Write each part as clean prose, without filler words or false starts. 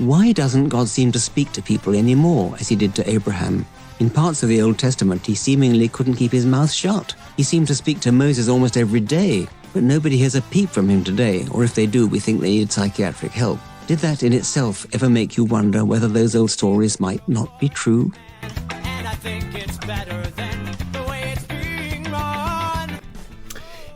Why doesn't God seem to speak to people anymore as he did to Abraham? In parts of the Old Testament, he seemingly couldn't keep his mouth shut. He seemed to speak to Moses almost every day, but nobody hears a peep from him today, or if they do, we think they need psychiatric help. Did that in itself ever make you wonder whether those old stories might not be true? And I think it's better than the way it's being run.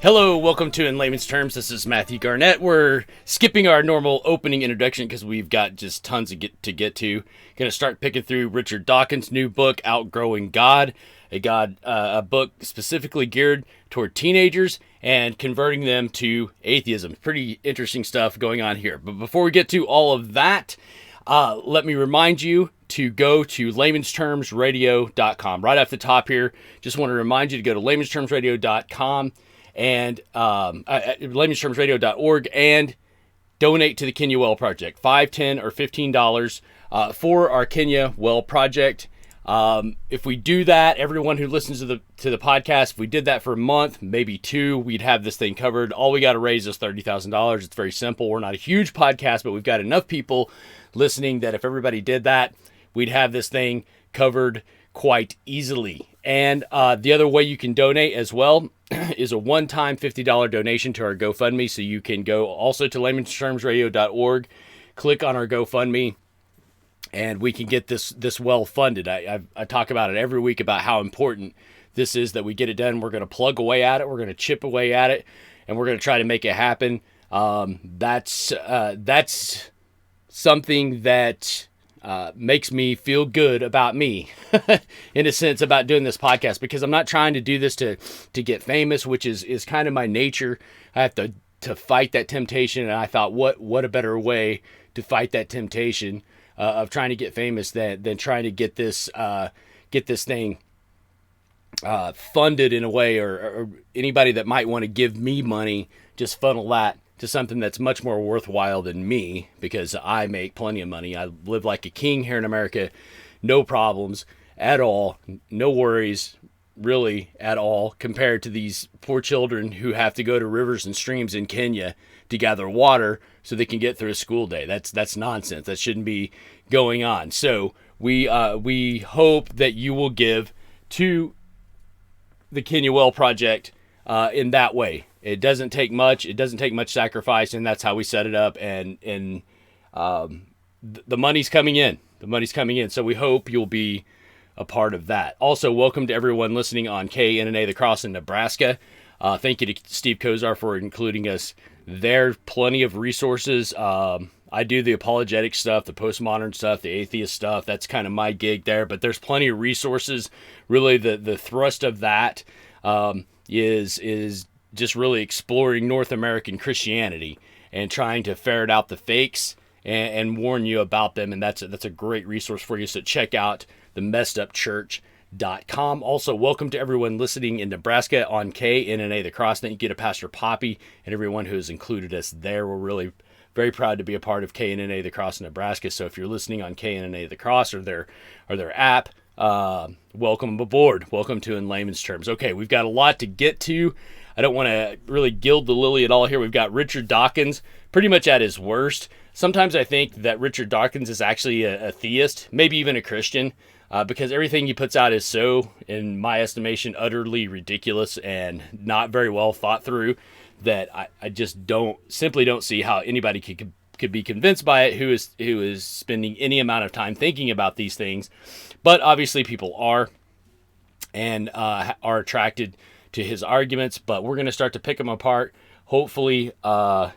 Hello, welcome to In Layman's Terms. This is Matthew Garnett. We're skipping our normal opening introduction because we've got just tons to get to. Going to start picking through Richard Dawkins' new book, Outgrowing God, a book specifically geared toward teenagers and converting them to atheism. Pretty interesting stuff going on here. But before we get to all of that, let me remind you to go to laymanstermsradio.com. Right off the top here, just want to remind you to go to laymanstermsradio.com and laymanstermsradio.org and donate to the Kenya Well Project. $5, $10, or $15 for our Kenya Well Project. If we do that, everyone who listens to the podcast, if we did that for a month, maybe two, we'd have this thing covered. All we got to raise is $30,000. It's very simple. We're not a huge podcast, but we've got enough people listening that if everybody did that, we'd have this thing covered quite easily. And the other way you can donate as well is a one-time $50 donation to our GoFundMe. So you can go also to laymanstermsradio.org, click on our GoFundMe, and we can get this well funded. I talk about it every week about how important this is that we get it done. We're going to plug away at it. We're going to chip away at it, and we're going to try to make it happen. That's something that makes me feel good about me, in a sense, about doing this podcast, because I'm not trying to do this to get famous, which is kind of my nature. I have to fight that temptation, and I thought, what a better way to fight that temptation of trying to get famous than trying to get this thing funded in a way, or anybody that might want to give me money, just funnel that to something that's much more worthwhile than me, because I make plenty of money. I live like a king here in America, no problems at all, no worries really at all, compared to these poor children who have to go to rivers and streams in Kenya to gather water so they can get through a school day. That's nonsense. That shouldn't be going on. So we hope that you will give to the Kenya Well Project in that way. It doesn't take much. It doesn't take much sacrifice, and that's how we set it up. And the money's coming in. The money's coming in. So we hope you'll be a part of that. Also, welcome to everyone listening on KNNA The Cross in Nebraska. Thank you to Steve Kozar for including us there. Plenty of resources. I do the apologetic stuff, the postmodern stuff, the atheist stuff. That's kind of my gig there. But there's plenty of resources. Really, the thrust of that is just really exploring North American Christianity and trying to ferret out the fakes and warn you about them. And that's a great resource for you. So check out the messedupchurch.com. Also, welcome to everyone listening in Nebraska on KNNA The Cross. Thank you to Pastor Poppy and everyone who has included us there. We're really very proud to be a part of KNNA The Cross in Nebraska. So if you're listening on KNNA The Cross or their app, welcome aboard. Welcome to In Layman's Terms. Okay, we've got a lot to get to. I don't want to really gild the lily at all here. We've got Richard Dawkins pretty much at his worst. Sometimes I think that Richard Dawkins is actually a theist, maybe even a Christian, because everything he puts out is so, in my estimation, utterly ridiculous and not very well thought through that I just simply don't see how anybody could be convinced by it who is spending any amount of time thinking about these things. But obviously people are, and are attracted to his arguments, but we're going to start to pick them apart. Hopefully, I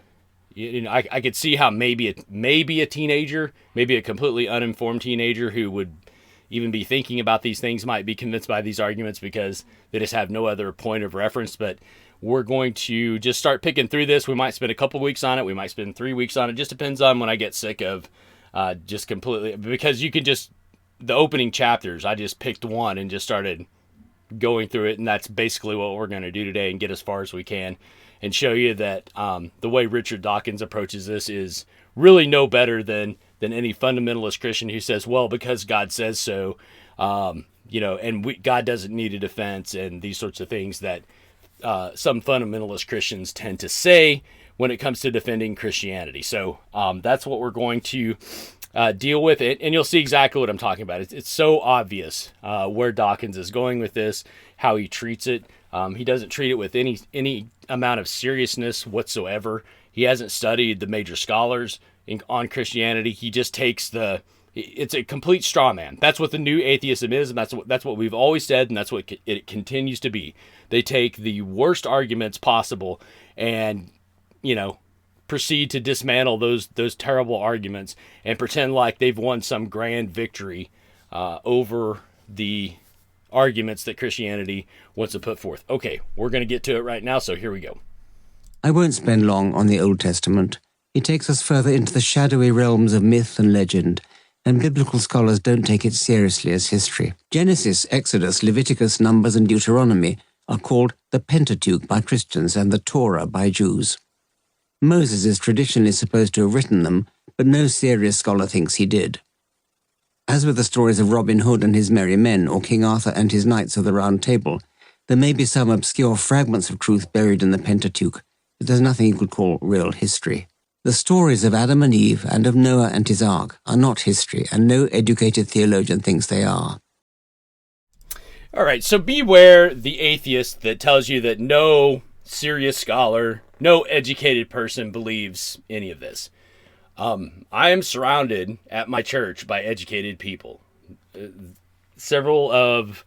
could see how maybe a teenager, maybe a completely uninformed teenager who would even be thinking about these things might be convinced by these arguments because they just have no other point of reference. But we're going to just start picking through this. We might spend a couple weeks on it. We might spend 3 weeks on it. Just depends on when I get sick of just completely, because you can just, the opening chapters, I just picked one and just started going through it, and that's basically what we're going to do today and get as far as we can and show you that the way Richard Dawkins approaches this is really no better than any fundamentalist Christian who says, well, because God says so, and God doesn't need a defense, and these sorts of things that some fundamentalist Christians tend to say when it comes to defending Christianity. So that's what we're going to deal with it, and you'll see exactly what I'm talking about. It's so obvious where Dawkins is going with this, how he treats it. He doesn't treat it with any amount of seriousness whatsoever. He hasn't studied the major scholars on Christianity. He just takes it's a complete straw man. That's what the new atheism is, and that's what we've always said, and that's what it continues to be. They take the worst arguments possible and, proceed to dismantle those terrible arguments and pretend like they've won some grand victory over the arguments that Christianity wants to put forth. Okay, we're going to get to it right now, so here we go. I won't spend long on the Old Testament. It takes us further into the shadowy realms of myth and legend, and biblical scholars don't take it seriously as history. Genesis, Exodus, Leviticus, Numbers, and Deuteronomy are called the Pentateuch by Christians and the Torah by Jews. Moses is traditionally supposed to have written them, but no serious scholar thinks he did. As with the stories of Robin Hood and his merry men, or King Arthur and his knights of the Round Table, there may be some obscure fragments of truth buried in the Pentateuch, but there's nothing you could call real history. The stories of Adam and Eve and of Noah and his ark are not history, and no educated theologian thinks they are. All right, so beware the atheist that tells you that no serious scholar, no educated person believes any of this. I am surrounded at my church by educated people. Several of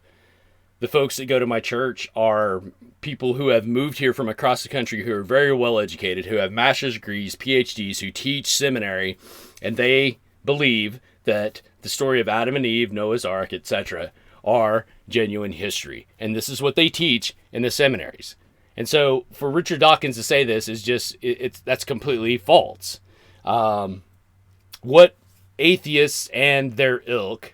the folks that go to my church are people who have moved here from across the country who are very well educated, who have master's degrees, PhDs, who teach seminary, and they believe that the story of Adam and Eve, Noah's Ark, etc., are genuine history. And this is what they teach in the seminaries. And so for Richard Dawkins to say this is just, that's completely false. What atheists and their ilk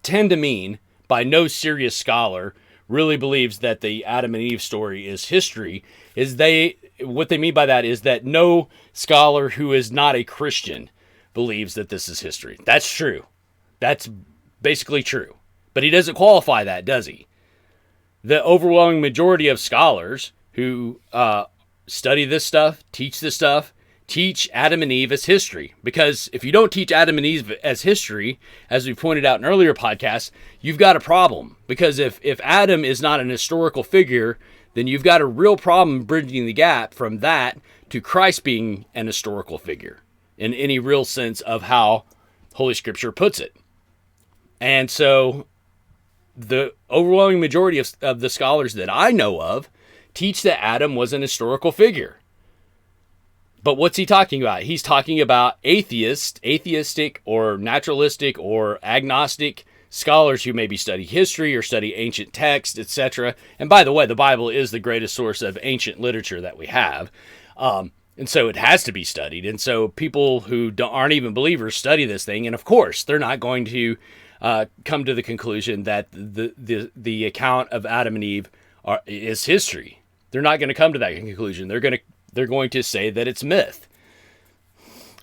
tend to mean by no serious scholar really believes that the Adam and Eve story is history is what they mean by that is that no scholar who is not a Christian believes that this is history. That's true. That's basically true. But he doesn't qualify that, does he? The overwhelming majority of scholars who study this stuff, teach Adam and Eve as history. Because if you don't teach Adam and Eve as history, as we pointed out in earlier podcasts, you've got a problem. Because if Adam is not an historical figure, then you've got a real problem bridging the gap from that to Christ being an historical figure in any real sense of how Holy Scripture puts it. And so the overwhelming majority of the scholars that I know of teach that Adam was an historical figure. But what's he talking about? He's talking about atheistic or naturalistic or agnostic scholars who maybe study history or study ancient texts, etc. And by the way, the Bible is the greatest source of ancient literature that we have. And so it has to be studied. And so people who aren't even believers study this thing. And of course, they're not going to come to the conclusion that the account of Adam and Eve is history. They're not going to come to that conclusion. They're going to say that it's myth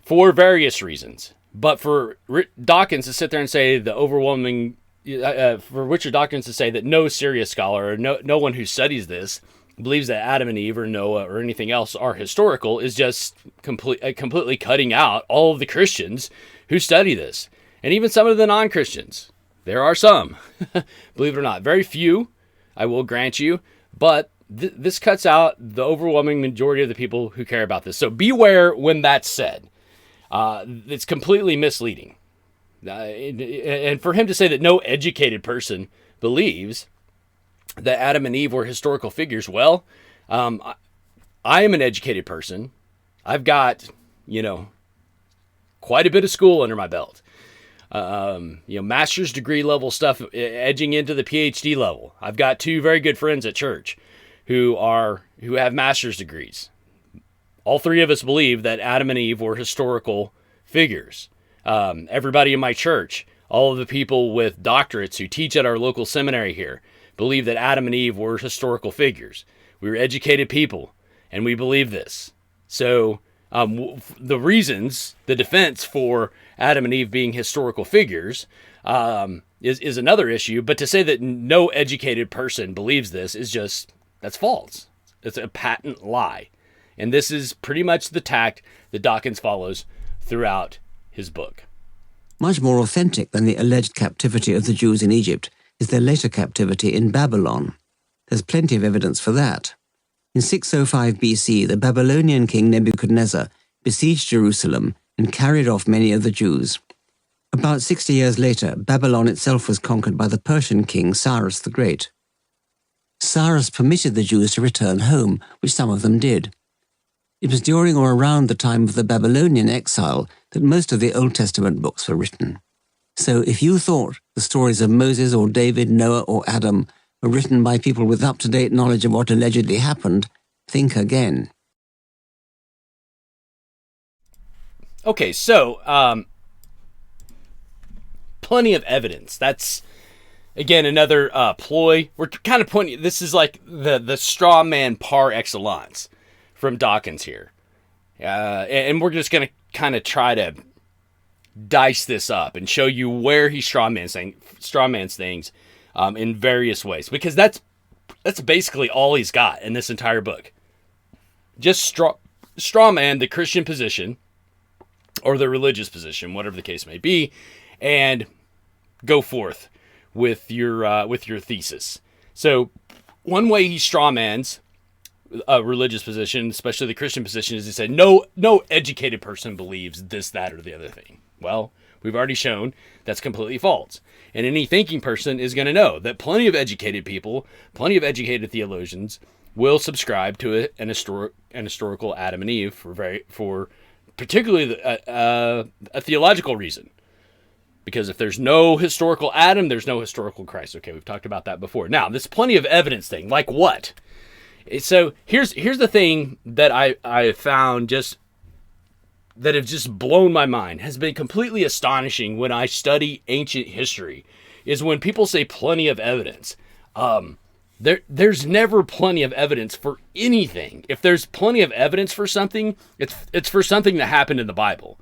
for various reasons. But for Dawkins to sit there and say for Richard Dawkins to say that no serious scholar or no one who studies this believes that Adam and Eve or Noah or anything else are historical is just completely cutting out all of the Christians who study this. And even some of the non-Christians. There are some, believe it or not. Very few, I will grant you. But this cuts out the overwhelming majority of the people who care about this. So beware when that's said. It's completely misleading. And for him to say that no educated person believes that Adam and Eve were historical figures, well, I am an educated person. I've got, quite a bit of school under my belt. Master's degree level stuff edging into the PhD level. I've got two very good friends at church who have master's degrees. All three of us believe that Adam and Eve were historical figures. Everybody in my church, all of the people with doctorates who teach at our local seminary here, believe that Adam and Eve were historical figures. We were educated people, and we believe this. So the defense for Adam and Eve being historical figures is another issue. But to say that no educated person believes this is that's false. It's a patent lie. And this is pretty much the tact that Dawkins follows throughout his book. Much more authentic than the alleged captivity of the Jews in Egypt is their later captivity in Babylon. There's plenty of evidence for that. In 605 BC, the Babylonian king Nebuchadnezzar besieged Jerusalem and carried off many of the Jews. About 60 years later, Babylon itself was conquered by the Persian king Cyrus the Great. Cyrus permitted the Jews to return home, which some of them did. It was during or around the time of the Babylonian exile that most of the Old Testament books were written. So if you thought the stories of Moses or David, Noah or Adam were written by people with up-to-date knowledge of what allegedly happened, think again. Okay, so plenty of evidence. That's, again, another ploy. We're kind of pointing, this is like the straw man par excellence from Dawkins here. And we're just going to kind of try to dice this up and show you where he straw mans things in various ways, because that's basically all he's got in this entire book. Just straw man the Christian position or the religious position, whatever the case may be, and go forth with your thesis. So one way he strawmans a religious position, especially the Christian position, is he said no educated person believes this, that, or the other thing. Well, we've already shown that's completely false. And any thinking person is going to know that plenty of educated people, plenty of educated theologians will subscribe to an historical Adam and Eve for particularly a theological reason. Because if there's no historical Adam, there's no historical Christ. Okay, we've talked about that before. Now, this plenty of evidence thing, like what? So here's the thing that I found that have just blown my mind, has been completely astonishing when I study ancient history, is when people say plenty of evidence. There's never plenty of evidence for anything. If there's plenty of evidence for something, it's for something that happened in the Bible.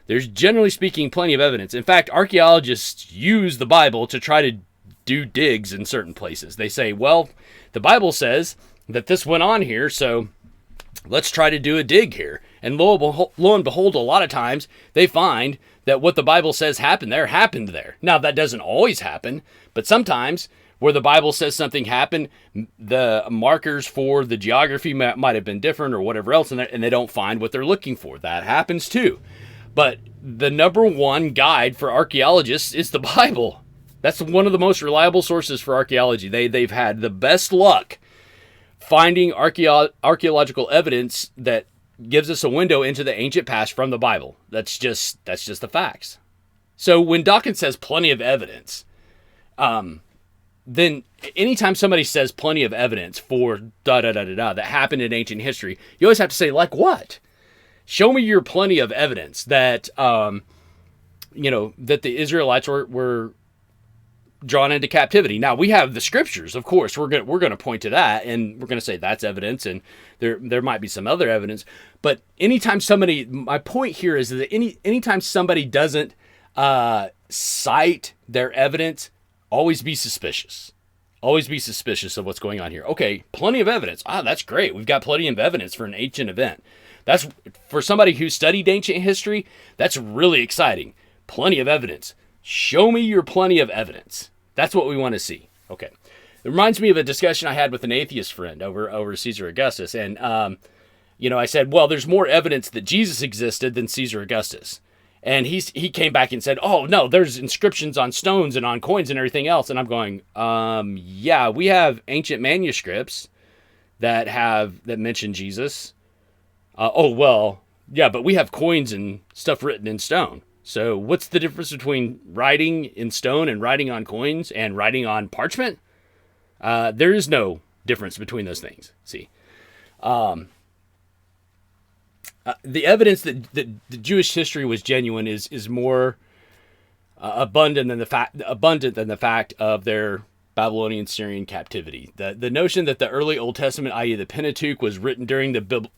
There's, generally speaking, plenty of evidence. In fact, archaeologists use the Bible to try to do digs in certain places. They say, well, the Bible says that this went on here, so let's try to do a dig here. And lo and behold, a lot of times they find that what the Bible says happened there. Now, that doesn't always happen, but sometimes where the Bible says something happened, the markers for the geography might have been different or whatever else, and they don't find what they're looking for. That happens too. But the number one guide for archaeologists is the Bible. That's one of the most reliable sources for archaeology. They've had the best luck finding archaeological evidence that gives us a window into the ancient past from the Bible. That's just the facts. So when Dawkins says plenty of evidence, then anytime somebody says plenty of evidence for that happened in ancient history, you always have to say, like what? Show me your plenty of evidence that, that the Israelites were drawn into captivity. Now, we have the scriptures, of course. We're going to point to that, and we're going to say that's evidence, and there might be some other evidence. But anytime my point here is that anytime somebody doesn't cite their evidence, always be suspicious. Always be suspicious of what's going on here. Okay, plenty of evidence. That's great. We've got plenty of evidence for an ancient event. That's, for somebody who studied ancient history, that's really exciting. Plenty of evidence. Show me your plenty of evidence. That's what we want to see. Okay. It reminds me of a discussion I had with an atheist friend over Caesar Augustus. And, I said, well, there's more evidence that Jesus existed than Caesar Augustus. And he came back and said, oh, no, there's inscriptions on stones and on coins and everything else. And I'm going, yeah, we have ancient manuscripts that mention Jesus. Yeah, but we have coins and stuff written in stone. So what's the difference between writing in stone and writing on coins and writing on parchment? There is no difference between those things. See, the evidence that the Jewish history was genuine is more abundant than the fact of their Babylonian Syrian captivity. The notion that the early Old Testament, i.e. the Pentateuch, was written during the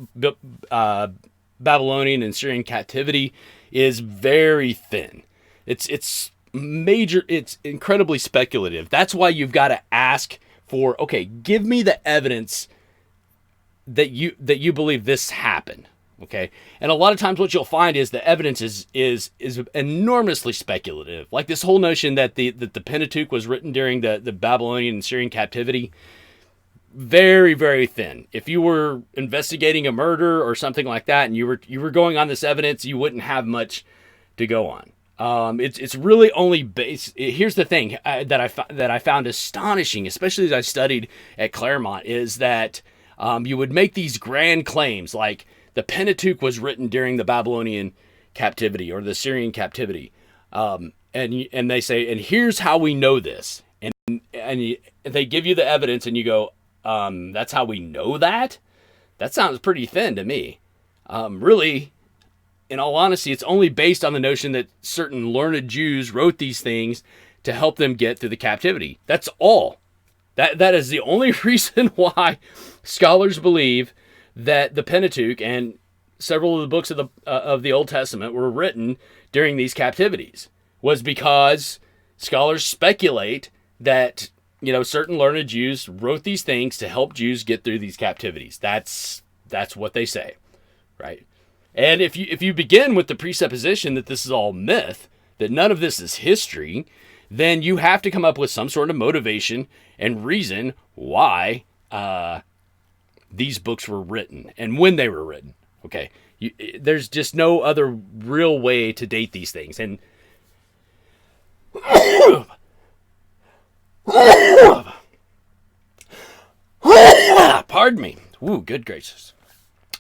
Babylonian and Syrian captivity is very thin. It's incredibly speculative. That's why you've got to ask for, okay, give me the evidence that you believe this happened. Okay, and a lot of times what you'll find is the evidence is enormously speculative. Like this whole notion that the Pentateuch was written during the Babylonian and Syrian captivity, very, very thin. If you were investigating a murder or something like that, and you were going on this evidence, you wouldn't have much to go on. It's really only based. Here's the thing that I found astonishing, especially as I studied at Claremont, is that you would make these grand claims like the Pentateuch was written during the Babylonian captivity or the Syrian captivity, and they say, and here's how we know this, and they give you the evidence, and you go, that's how we know that? That sounds pretty thin to me. Really, in all honesty, it's only based on the notion that certain learned Jews wrote these things to help them get through the captivity. That's all. That is the only reason why scholars believe that the Pentateuch and several of the books of the Old Testament were written during these captivities, was because scholars speculate that certain learned Jews wrote these things to help Jews get through these captivities. That's what they say, right? And if you begin with the presupposition that this is all myth, that none of this is history, then you have to come up with some sort of motivation and reason why these books were written and when they were written. Okay, there's just no other real way to date these things. And pardon me. Ooh, good gracious.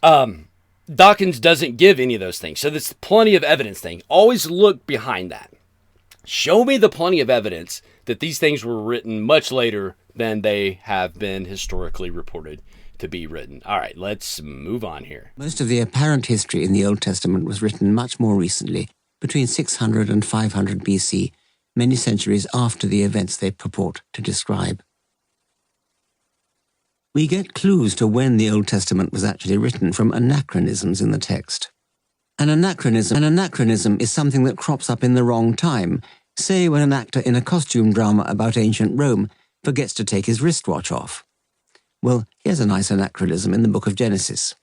Dawkins doesn't give any of those things. So this plenty of evidence thing. Always look behind that. Show me the plenty of evidence that these things were written much later than they have been historically reported to be written. All right, let's move on here. Most of the apparent history in the Old Testament was written much more recently, between 600 and 500 BC, many centuries after the events they purport to describe. We get clues to when the Old Testament was actually written from anachronisms in the text. An anachronism is something that crops up in the wrong time, say when an actor in a costume drama about ancient Rome forgets to take his wristwatch off. Well, here's a nice anachronism in the book of Genesis.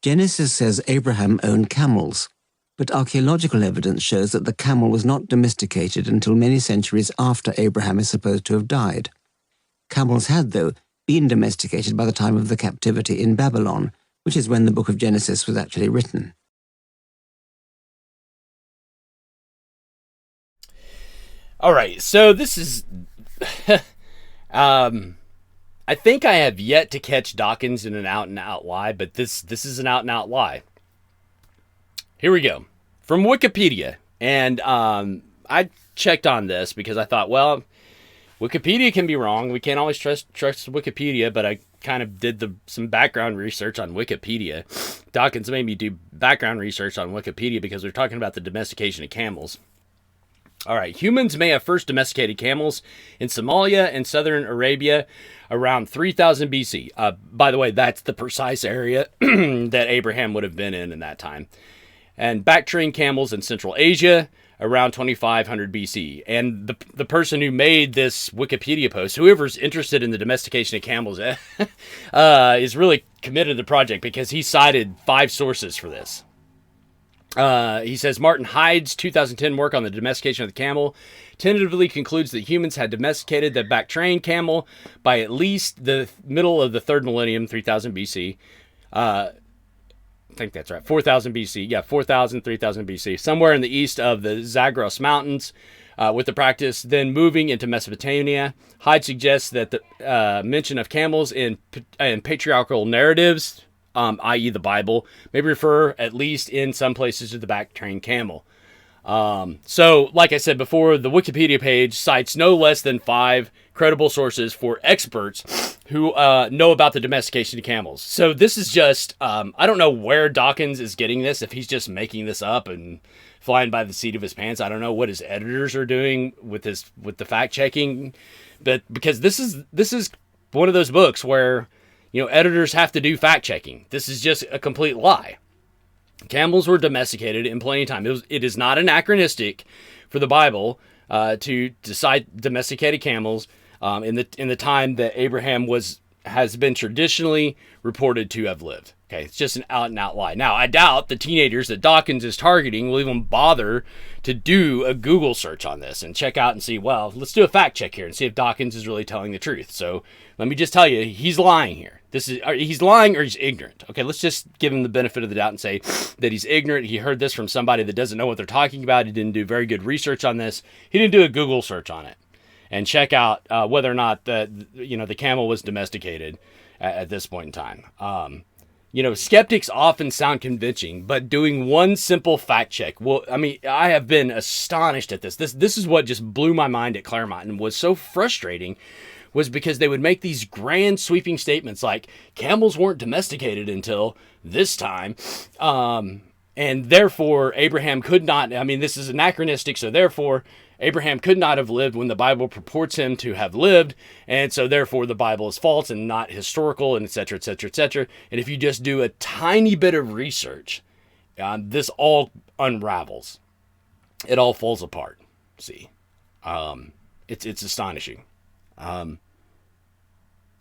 Genesis says Abraham owned camels, but archaeological evidence shows that the camel was not domesticated until many centuries after Abraham is supposed to have died. Camels had, though, been domesticated by the time of the captivity in Babylon, which is when the book of Genesis was actually written. All right, so this is... I think I have yet to catch Dawkins in an out-and-out lie, but this is an out-and-out lie. Here we go. From Wikipedia, and I checked on this because I thought, well, Wikipedia can be wrong. We can't always trust Wikipedia, but I kind of did some background research on Wikipedia. Dawkins made me do background research on Wikipedia because they're talking about the domestication of camels. All right, humans may have first domesticated camels in Somalia and southern Arabia around 3000 BC. By the way, that's the precise area that Abraham would have been in that time. And back-trained camels in Central Asia around 2500 BC. And the person who made this Wikipedia post, whoever's interested in the domestication of camels, is really committed to the project because he cited 5 sources for this. He says Martin Hyde's 2010 work on the domestication of the camel tentatively concludes that humans had domesticated the back-trained camel by at least the middle of the 3rd millennium, 3000 BC. I think that's right, 4000 BC. Yeah, 4000, 3000 BC. Somewhere in the east of the Zagros Mountains, with the practice then moving into Mesopotamia. Hyde suggests that the mention of camels in patriarchal narratives, i.e. the Bible, may refer, at least in some places, to the back-trained camel. So, like I said before, the Wikipedia page cites no less than 5 credible sources for experts who know about the domestication of camels. So this is just, I don't know where Dawkins is getting this, if he's just making this up and flying by the seat of his pants. I don't know what his editors are doing with the fact-checking, but because this is one of those books where editors have to do fact-checking. This is just a complete lie. Camels were domesticated in plenty of time. It is not anachronistic for the Bible to cite domesticated camels in the time that Abraham was has been traditionally reported to have lived. Okay, it's just an out and out lie. Now, I doubt the teenagers that Dawkins is targeting will even bother to do a Google search on this and check out and see, well, let's do a fact check here and see if Dawkins is really telling the truth. So let me just tell you, he's lying here. He's lying or he's ignorant. Okay, let's just give him the benefit of the doubt and say that he's ignorant. He heard this from somebody that doesn't know what they're talking about. He didn't do very good research on this. He didn't do a Google search on it and check out whether or not the camel was domesticated at this point in time. Skeptics often sound convincing, but doing one simple fact check. Well, I mean, I have been astonished at this. This is what just blew my mind at Claremont and was so frustrating, was because they would make these grand sweeping statements like camels weren't domesticated until this time. And therefore Abraham could not, I mean, this is anachronistic. So therefore Abraham could not have lived when the Bible purports him to have lived. And so therefore the Bible is false and not historical, and et cetera, et cetera, et cetera. And if you just do a tiny bit of research, this all unravels. It all falls apart. See, it's astonishing.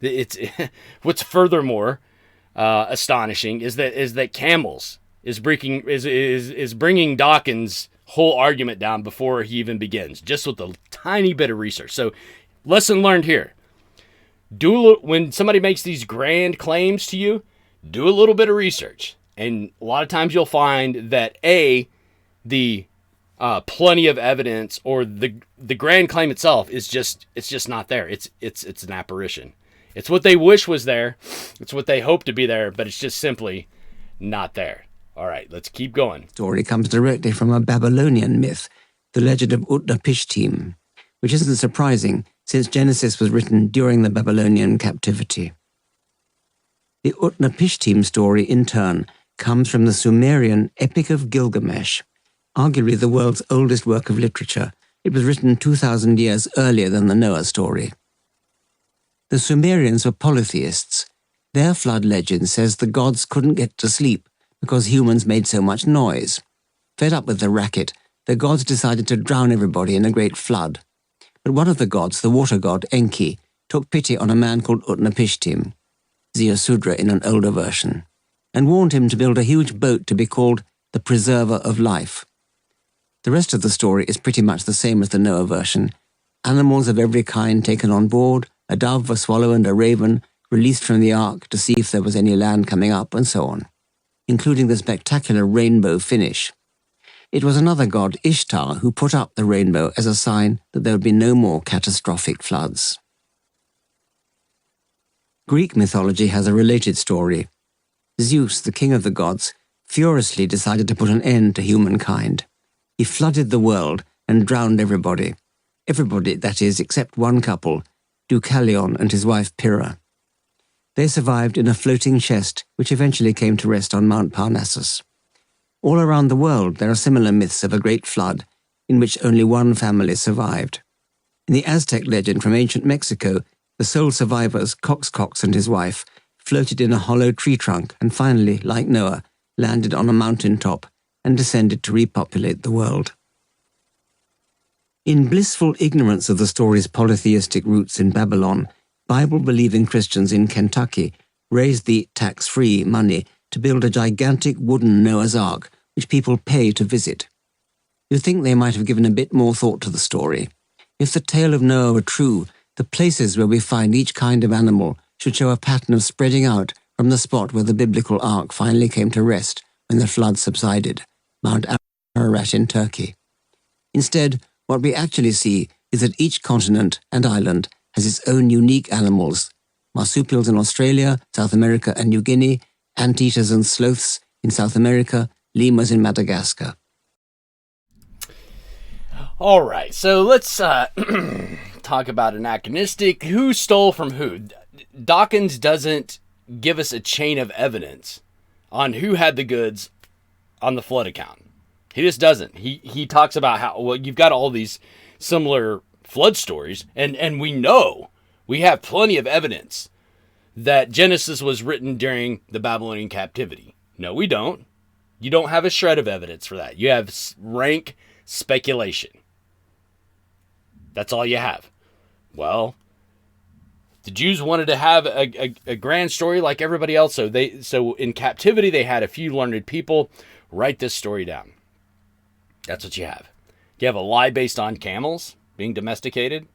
It's what's furthermore astonishing is that camels is bringing Dawkins' whole argument down before he even begins, just with a tiny bit of research. So, lesson learned here: when somebody makes these grand claims to you, do a little bit of research, and a lot of times you'll find that the plenty of evidence or the grand claim itself is just not there. It's an apparition. It's what they wish was there. It's what they hope to be there, but it's just simply not there. All right, let's keep going. Story comes directly from a Babylonian myth, the legend of Utnapishtim, which isn't surprising since Genesis was written during the Babylonian captivity. The Utnapishtim story, in turn, comes from the Sumerian Epic of Gilgamesh, arguably the world's oldest work of literature. It was written 2,000 years earlier than the Noah story. The Sumerians were polytheists. Their flood legend says the gods couldn't get to sleep because humans made so much noise. Fed up with the racket, the gods decided to drown everybody in a great flood. But one of the gods, the water god Enki, took pity on a man called Utnapishtim, Ziusudra in an older version, and warned him to build a huge boat to be called the Preserver of Life. The rest of the story is pretty much the same as the Noah version. Animals of every kind taken on board, a dove, a swallow, and a raven released from the ark to see if there was any land coming up, and so on, including the spectacular rainbow finish. It was another god, Ishtar, who put up the rainbow as a sign that there would be no more catastrophic floods. Greek mythology has a related story. Zeus, the king of the gods, furiously decided to put an end to humankind. He flooded the world and drowned everybody. Everybody, that is, except one couple, Deucalion and his wife Pyrrha. They survived in a floating chest which eventually came to rest on Mount Parnassus. All around the world there are similar myths of a great flood in which only one family survived. In the Aztec legend from ancient Mexico, the sole survivors, Coxcox and his wife, floated in a hollow tree trunk and finally, like Noah, landed on a mountain top and descended to repopulate the world. In blissful ignorance of the story's polytheistic roots in Babylon, Bible-believing Christians in Kentucky raised the tax-free money to build a gigantic wooden Noah's Ark, which people pay to visit. You'd think they might have given a bit more thought to the story. If the tale of Noah were true, the places where we find each kind of animal should show a pattern of spreading out from the spot where the biblical ark finally came to rest when the flood subsided, Mount Ararat in Turkey. Instead, what we actually see is that each continent and island has its own unique animals: marsupials in Australia, South America and New Guinea, anteaters and sloths in South America, lemurs in Madagascar. All right, so let's talk about anachronistic. Who stole from who? Dawkins doesn't give us a chain of evidence on who had the goods on the flood account. He just doesn't. He talks about how, well, you've got all these similar flood stories, and we have plenty of evidence that Genesis was written during the Babylonian captivity. No, we don't. You don't have a shred of evidence for that. You have rank speculation. That's all you have. Well, The Jews wanted to have a grand story like everybody else. So in captivity, they had a few learned people write this story down. That's what you have. You have a lie based on camels being domesticated.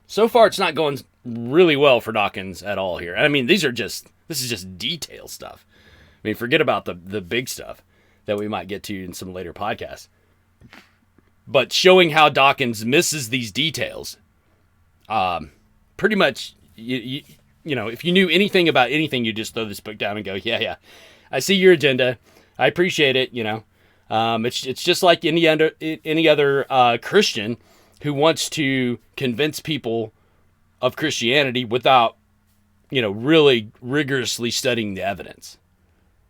So far, it's not going really well for Dawkins at all here. I mean, this is just detail stuff. I mean, forget about the big stuff that we might get to in some later podcasts. But showing how Dawkins misses these details, pretty much, you know, if you knew anything about anything, you just throw this book down and go, yeah, I see your agenda. I appreciate it, you know. It's just like any other Christian who wants to convince people of Christianity without, you know, really rigorously studying the evidence.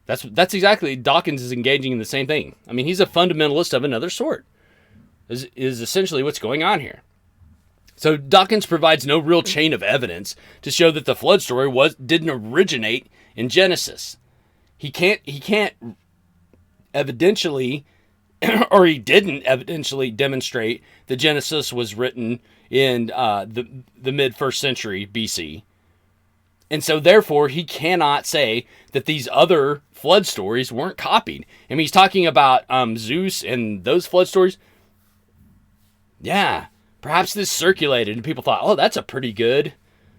That's exactly, Dawkins is engaging in the same thing. I mean, he's a fundamentalist of another sort, is essentially what's going on here. So Dawkins provides no real chain of evidence to show that the flood story didn't originate in Genesis. He can't evidentially, or he didn't evidentially demonstrate that Genesis was written in the mid-1st century BC. And so therefore, he cannot say that these other flood stories weren't copied. I mean, he's talking about Zeus and those flood stories. Yeah, perhaps this circulated and people thought, oh, that's a pretty good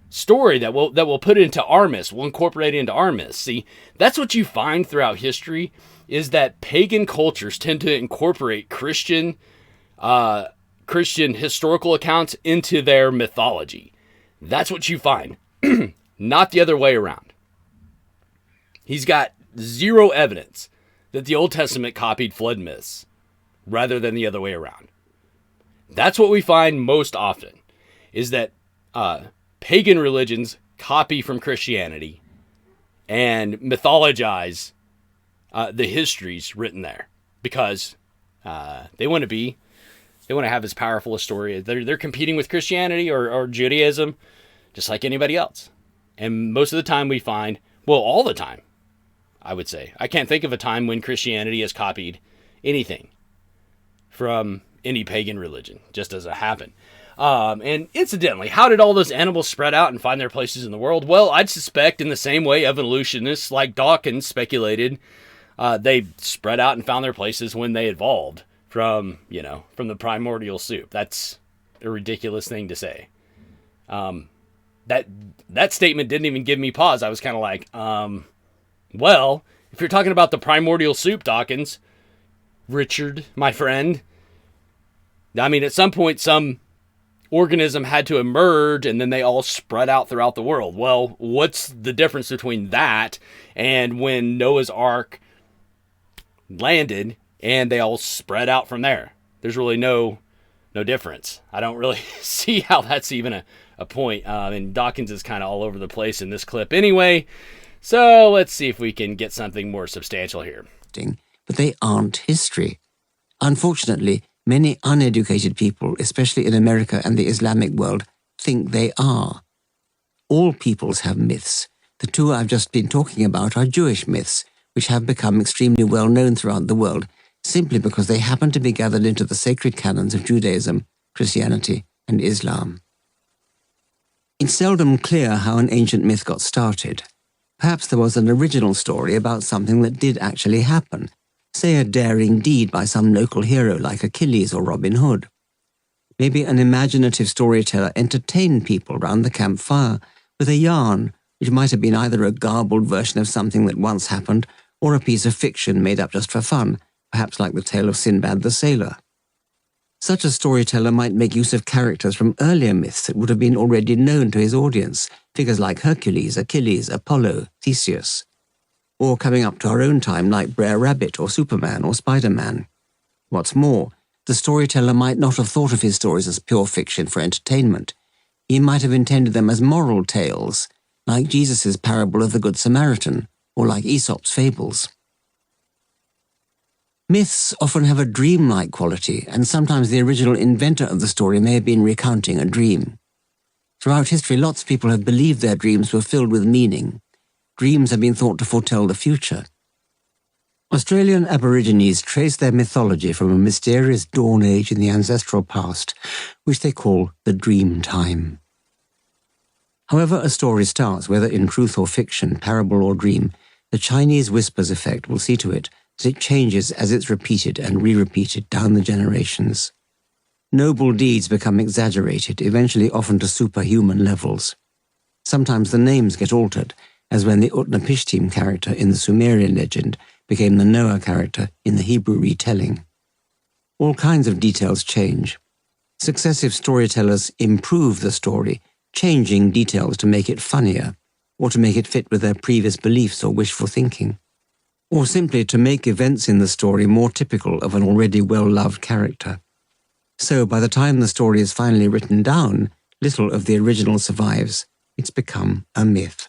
story that we'll put into our myths. We'll incorporate it into our myths. See, that's what you find throughout history, is that pagan cultures tend to incorporate Christian historical accounts into their mythology. That's what you find, not the other way around. He's got zero evidence that the Old Testament copied flood myths rather than the other way around. That's what we find most often, is that pagan religions copy from Christianity and mythologize the histories written there because they want to have as powerful a story. They're competing with Christianity or Judaism, just like anybody else. And most of the time we find, well, all the time, I would say. I can't think of a time when Christianity has copied anything from any pagan religion. Just doesn't happen. And incidentally, how did all those animals spread out and find their places in the world? Well, I'd suspect in the same way evolutionists like Dawkins speculated, they spread out and found their places when they evolved from the primordial soup. That's a ridiculous thing to say. That statement didn't even give me pause. I was kind of like, well, if you're talking about the primordial soup, Dawkins, Richard, my friend, I mean, at some point, some organism had to emerge and then they all spread out throughout the world. Well, what's the difference between that and when Noah's Ark landed and they all spread out from there? There's really no difference. I don't really see how that's even a point. And Dawkins is kind of all over the place in this clip anyway. So let's see if we can get something more substantial here. But they aren't history. Unfortunately, many uneducated people, especially in America and the Islamic world, think they are. All peoples have myths. The two I've just been talking about are Jewish myths, which have become extremely well known throughout the world, simply because they happen to be gathered into the sacred canons of Judaism, Christianity, and Islam. It's seldom clear how an ancient myth got started. Perhaps there was an original story about something that did actually happen, say a daring deed by some local hero like Achilles or Robin Hood. Maybe an imaginative storyteller entertained people round the campfire with a yarn which might have been either a garbled version of something that once happened or a piece of fiction made up just for fun, perhaps like the tale of Sinbad the Sailor. Such a storyteller might make use of characters from earlier myths that would have been already known to his audience, figures like Hercules, Achilles, Apollo, Theseus, or coming up to our own time like Brer Rabbit or Superman or Spider-Man. What's more, the storyteller might not have thought of his stories as pure fiction for entertainment. He might have intended them as moral tales, like Jesus' parable of the Good Samaritan, or like Aesop's fables. Myths often have a dreamlike quality, and sometimes the original inventor of the story may have been recounting a dream. Throughout history, lots of people have believed their dreams were filled with meaning. Dreams have been thought to foretell the future. Australian Aborigines trace their mythology from a mysterious dawn age in the ancestral past, which they call the dream time. However a story starts, whether in truth or fiction, parable or dream, the Chinese whispers effect will see to it that it changes as it's repeated and re-repeated down the generations. Noble deeds become exaggerated, eventually often to superhuman levels. Sometimes the names get altered, as when the Utnapishtim character in the Sumerian legend became the Noah character in the Hebrew retelling. All kinds of details change. Successive storytellers improve the story, changing details to make it funnier, or to make it fit with their previous beliefs or wishful thinking, or simply to make events in the story more typical of an already well-loved character. So by the time the story is finally written down, little of the original survives. It's become a myth.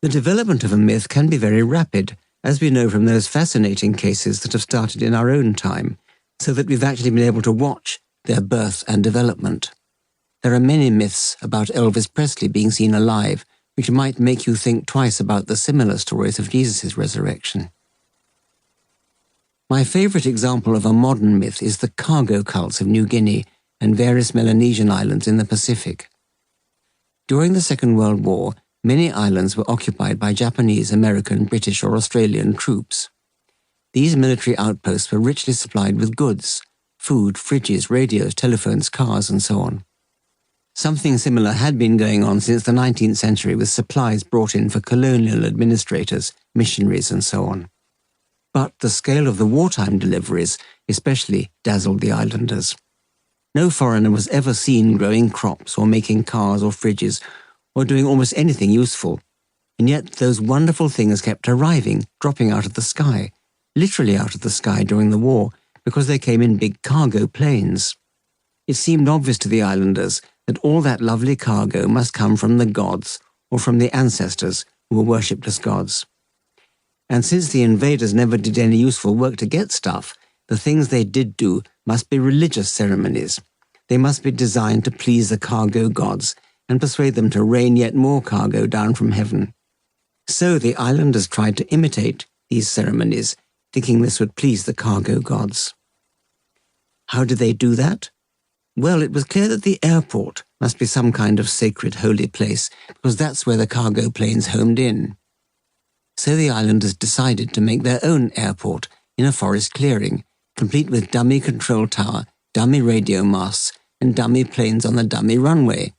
The development of a myth can be very rapid, as we know from those fascinating cases that have started in our own time, so that we've actually been able to watch their birth and development. There are many myths about Elvis Presley being seen alive, which might make you think twice about the similar stories of Jesus' resurrection. My favourite example of a modern myth is the cargo cults of New Guinea and various Melanesian islands in the Pacific. During the Second World War, many islands were occupied by Japanese, American, British or Australian troops. These military outposts were richly supplied with goods, food, fridges, radios, telephones, cars and so on. Something similar had been going on since the 19th century with supplies brought in for colonial administrators, missionaries and so on. But the scale of the wartime deliveries especially dazzled the islanders. No foreigner was ever seen growing crops or making cars or fridges or doing almost anything useful, and yet those wonderful things kept arriving, dropping out of the sky, literally out of the sky during the war, because they came in big cargo planes. It seemed obvious to the islanders that all that lovely cargo must come from the gods or from the ancestors who were worshipped as gods. And since the invaders never did any useful work to get stuff, the things they did do must be religious ceremonies. They must be designed to please the cargo gods and persuade them to rain yet more cargo down from heaven. So the islanders tried to imitate these ceremonies, thinking this would please the cargo gods. How did they do that? Well, it was clear that the airport must be some kind of sacred holy place, because that's where the cargo planes homed in. So the islanders decided to make their own airport in a forest clearing, complete with dummy control tower, dummy radio masts, and dummy planes on the dummy runway.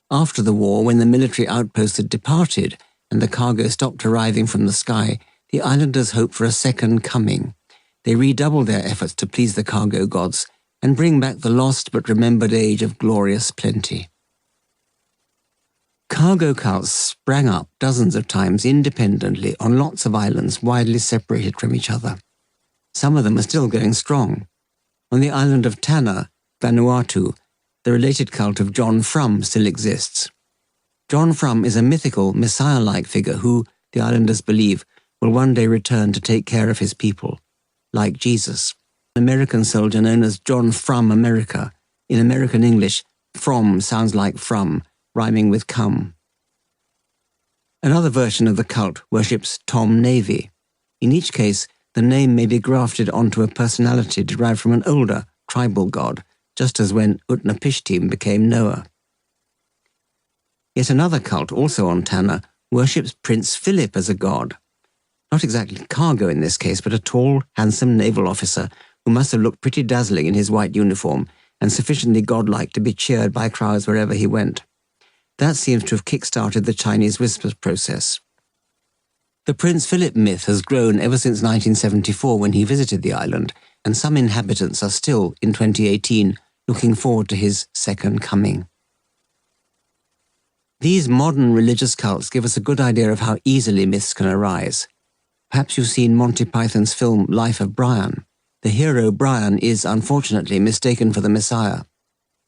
After the war, when the military outposts had departed and the cargo stopped arriving from the sky, the islanders hoped for a second coming. They redoubled their efforts to please the cargo gods and bring back the lost but remembered age of glorious plenty. Cargo cults sprang up dozens of times independently on lots of islands widely separated from each other. Some of them are still going strong. On the island of Tanna, Vanuatu, the related cult of John Frum still exists. John Frum is a mythical, messiah-like figure who, the islanders believe, will one day return to take care of his people, like Jesus. An American soldier known as John Frum America. In American English, from sounds like from, rhyming with come. Another version of the cult worships Tom Navy. In each case, the name may be grafted onto a personality derived from an older, tribal god, just as when Utnapishtim became Noah. Yet another cult, also on Tanna, worships Prince Philip as a god. Not exactly cargo in this case, but a tall, handsome naval officer who must have looked pretty dazzling in his white uniform and sufficiently godlike to be cheered by crowds wherever he went. That seems to have kick-started the Chinese whispers process. The Prince Philip myth has grown ever since 1974 when he visited the island, and some inhabitants are still, in 2018, looking forward to his second coming. These modern religious cults give us a good idea of how easily myths can arise. Perhaps you've seen Monty Python's film Life of Brian. The hero Brian is, unfortunately, mistaken for the Messiah.